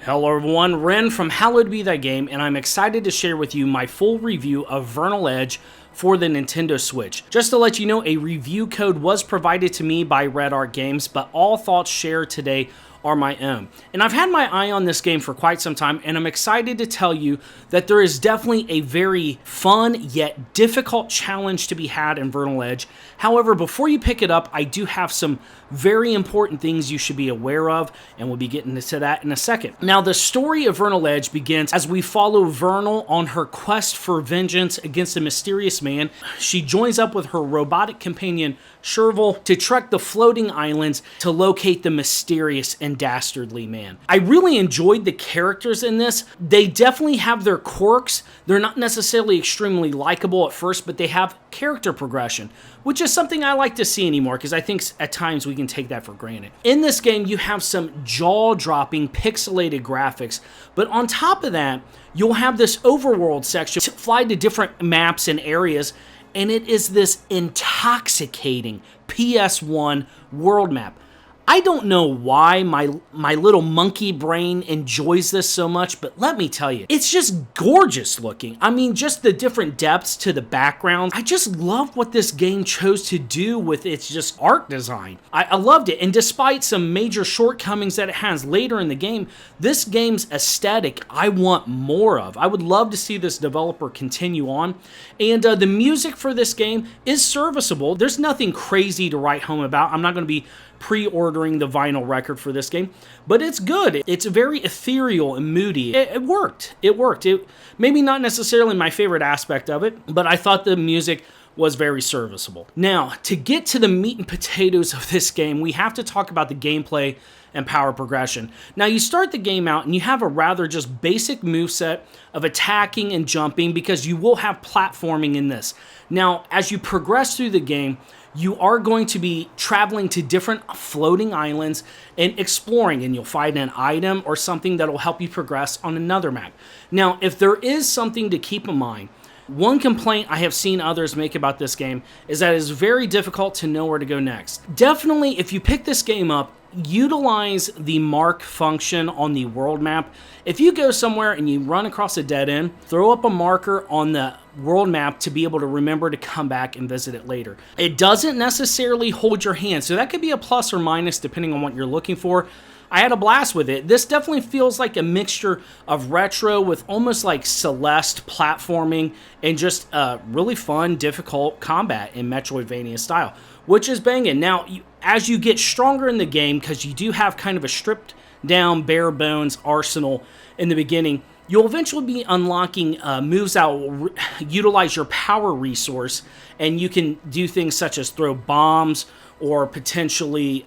Hello everyone, Ren from Hallowed Be Thy Game, and I'm excited to share with you my full review of Vernal Edge for the Nintendo Switch. Just to let you know, a review code was provided to me by Red Art Games, but all thoughts shared today are my own. And I've had my eye on this game for quite some time, and I'm excited to tell you that there is definitely a very fun yet difficult challenge to be had in Vernal Edge. However, before you pick it up, I do have some very important things you should be aware of, and we'll be getting into that in a second. Now, the story of Vernal Edge begins as we follow Vernal on her quest for vengeance against a mysterious man. She joins up with her robotic companion, Sherville, to trek the floating islands to locate the mysterious and dastardly man. I really enjoyed the characters in this. They definitely have their quirks. They're not necessarily extremely likable at first, but they have character progression, which is something I like to see anymore because I think at times we can take that for granted. In this game, you have some jaw-dropping pixelated graphics, but on top of that, you'll have this overworld section to fly to different maps and areas, and it is this intoxicating PS1 world map. I don't know why my little monkey brain enjoys this so much, but let me tell you, it's just gorgeous looking. I mean, just the different depths to the backgrounds. I just love what this game chose to do with its just art design. I loved it, and despite some major shortcomings that it has later in the game, this game's aesthetic I want more of. I would love to see this developer continue on, and the music for this game is serviceable. There's nothing crazy to write home about. I'm not going to be pre-ordering the vinyl record for this game, but it's good. It's very ethereal and moody. It worked. It worked. It maybe not necessarily my favorite aspect of it, but I thought the music was very serviceable. Now, to get to the meat and potatoes of this game, we have to talk about the gameplay and power progression. Now, you start the game out and you have a rather just basic moveset of attacking and jumping because you will have platforming in this. Now, as you progress through the game, you are going to be traveling to different floating islands and exploring, and you'll find an item or something that will help you progress on another map. Now, if there is something to keep in mind, one complaint I have seen others make about this game is that it's very difficult to know where to go next. Definitely, if you pick this game up, utilize the mark function on the world map. If you go somewhere and you run across a dead end, throw up a marker on the world map to be able to remember to come back and visit it later. It doesn't necessarily hold your hand, so that could be a plus or minus depending on what you're looking for. I had a blast with it. This definitely feels like a mixture of retro with almost like Celeste platforming and just really fun, difficult combat in metroidvania style, which is banging. Now, as you get stronger in the game, because you do have kind of a stripped down, bare bones arsenal in the beginning, you'll eventually be unlocking moves that will utilize your power resource, and you can do things such as throw bombs or potentially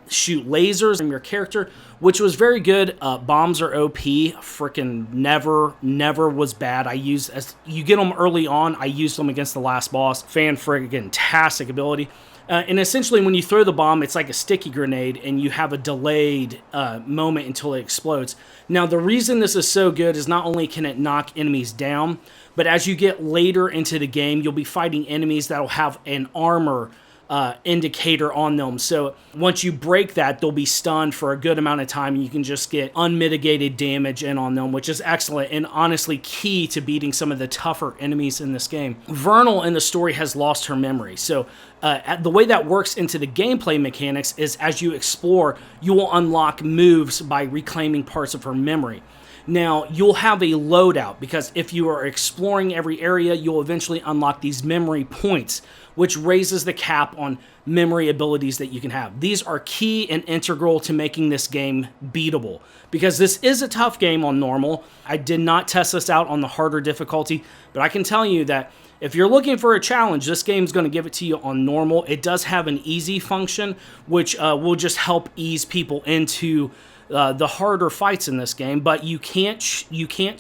shoot lasers from your character, which was very good. Bombs are OP. Freaking never was bad. As you get them early on. I used them against the last boss. Fantastic ability. And essentially, when you throw the bomb, it's like a sticky grenade, and you have a delayed moment until it explodes. Now, the reason this is so good is not only can it knock enemies down, but as you get later into the game, you'll be fighting enemies that will have an armor indicator on them. So once you break that, they'll be stunned for a good amount of time, and you can just get unmitigated damage in on them, which is excellent and honestly key to beating some of the tougher enemies in this game. Vernal in the story has lost her memory, so the way that works into the gameplay mechanics is as you explore, you will unlock moves by reclaiming parts of her memory. Now, you'll have a loadout because if you are exploring every area, you'll eventually unlock these memory points, which raises the cap on memory abilities that you can have. These are key and integral to making this game beatable because this is a tough game on normal. I did not test this out on the harder difficulty, but I can tell you that if you're looking for a challenge, this game's going to give it to you on normal. It does have an easy function, which will just help ease people into the harder fights in this game, but you can't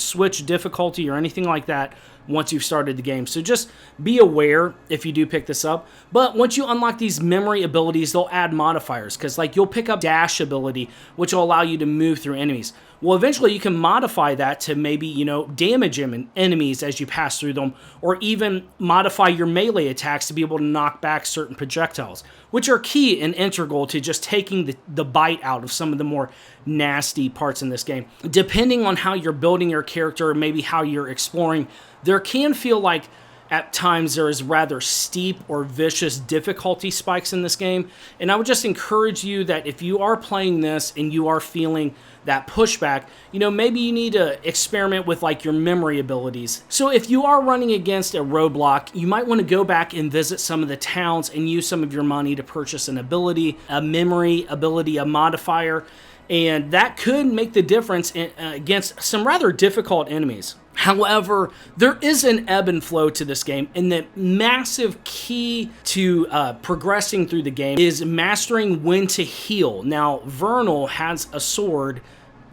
switch difficulty or anything like that once you've started the game. So just be aware if you do pick this up. But once you unlock these memory abilities, they'll add modifiers because like you'll pick up dash ability, which will allow you to move through enemies. Well, eventually you can modify that to maybe, damage enemies as you pass through them, or even modify your melee attacks to be able to knock back certain projectiles, which are key and integral to just taking the bite out of some of the more nasty parts in this game. Depending on how you're building your character, maybe how you're exploring, there can feel like at times there is rather steep or vicious difficulty spikes in this game, and I would just encourage you that if you are playing this and you are feeling that pushback, maybe you need to experiment with like your memory abilities. So if you are running against a roadblock, you might want to go back and visit some of the towns and use some of your money to purchase an ability, a memory ability, a modifier, and that could make the difference against some rather difficult enemies. However, there is an ebb and flow to this game, and the massive key to progressing through the game is mastering when to heal. Now, Vernal has a sword,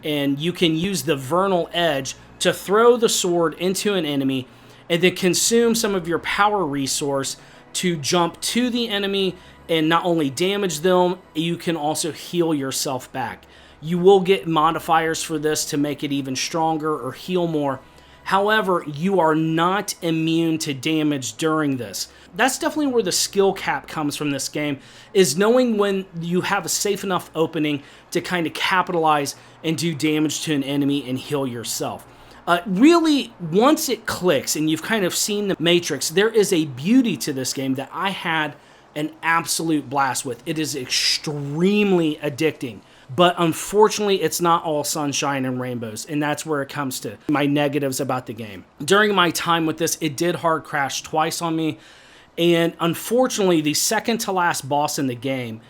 and you can use the Vernal Edge to throw the sword into an enemy and then consume some of your power resource to jump to the enemy and not only damage them, you can also heal yourself back. You will get modifiers for this to make it even stronger or heal more. However, you are not immune to damage during this. That's definitely where the skill cap comes from this game, is knowing when you have a safe enough opening to kind of capitalize and do damage to an enemy and heal yourself. Really, once it clicks and you've kind of seen the matrix, there is a beauty to this game that I had an absolute blast with. It is extremely addicting. But unfortunately, it's not all sunshine and rainbows, and that's where it comes to my negatives about the game. During my time with this, it did hard crash twice on me, and unfortunately, the second to last boss in the game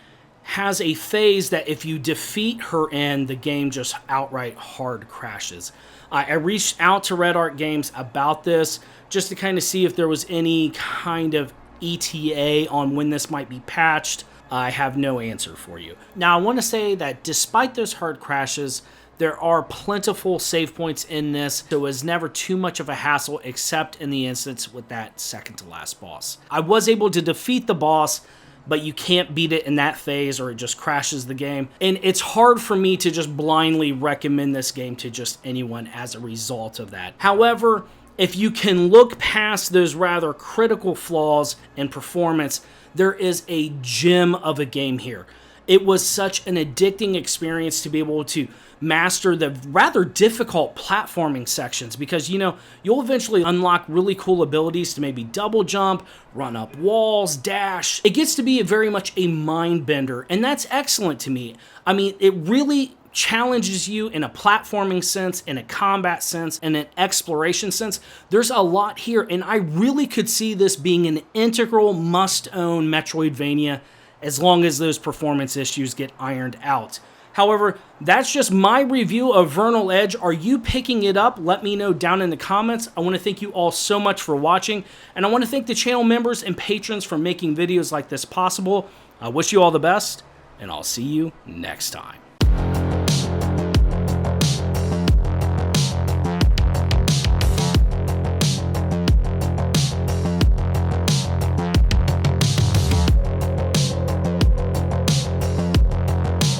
has a phase that if you defeat her in, the game just outright hard crashes. I reached out to Red Art Games about this just to kind of see if there was any kind of ETA on when this might be patched. I have no answer for you. Now, I want to say that despite those hard crashes, there are plentiful save points in this, so it was never too much of a hassle except in the instance with that second to last boss. I was able to defeat the boss, but you can't beat it in that phase or it just crashes the game. And it's hard for me to just blindly recommend this game to just anyone as a result of that. However, if you can look past those rather critical flaws in performance, there is a gem of a game here. It was such an addicting experience to be able to master the rather difficult platforming sections because, you'll eventually unlock really cool abilities to maybe double jump, run up walls, dash. It gets to be very much a mind bender, and that's excellent to me. I mean, it really challenges you in a platforming sense, in a combat sense, in an exploration sense. There's a lot here, and I really could see this being an integral must-own Metroidvania as long as those performance issues get ironed out. However, that's just my review of Vernal Edge. Are you picking it up? Let me know down in the comments. I want to thank you all so much for watching, and I want to thank the channel members and patrons for making videos like this possible. I wish you all the best, and I'll see you next time.